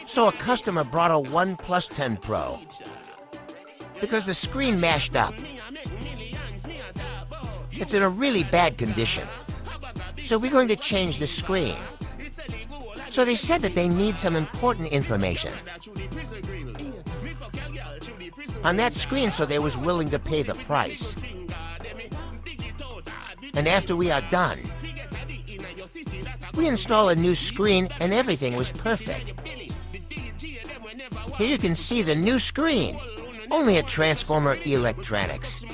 So a customer brought a OnePlus 10 Pro because the screen mashed up. It's in a really bad condition. So we're going to change the screen. So they said that they need some important information on that screen, so they was willing to pay the price. And after we are done, we install a new screen and everything was perfect. Here you can see the new screen, only at Transformer Electronics.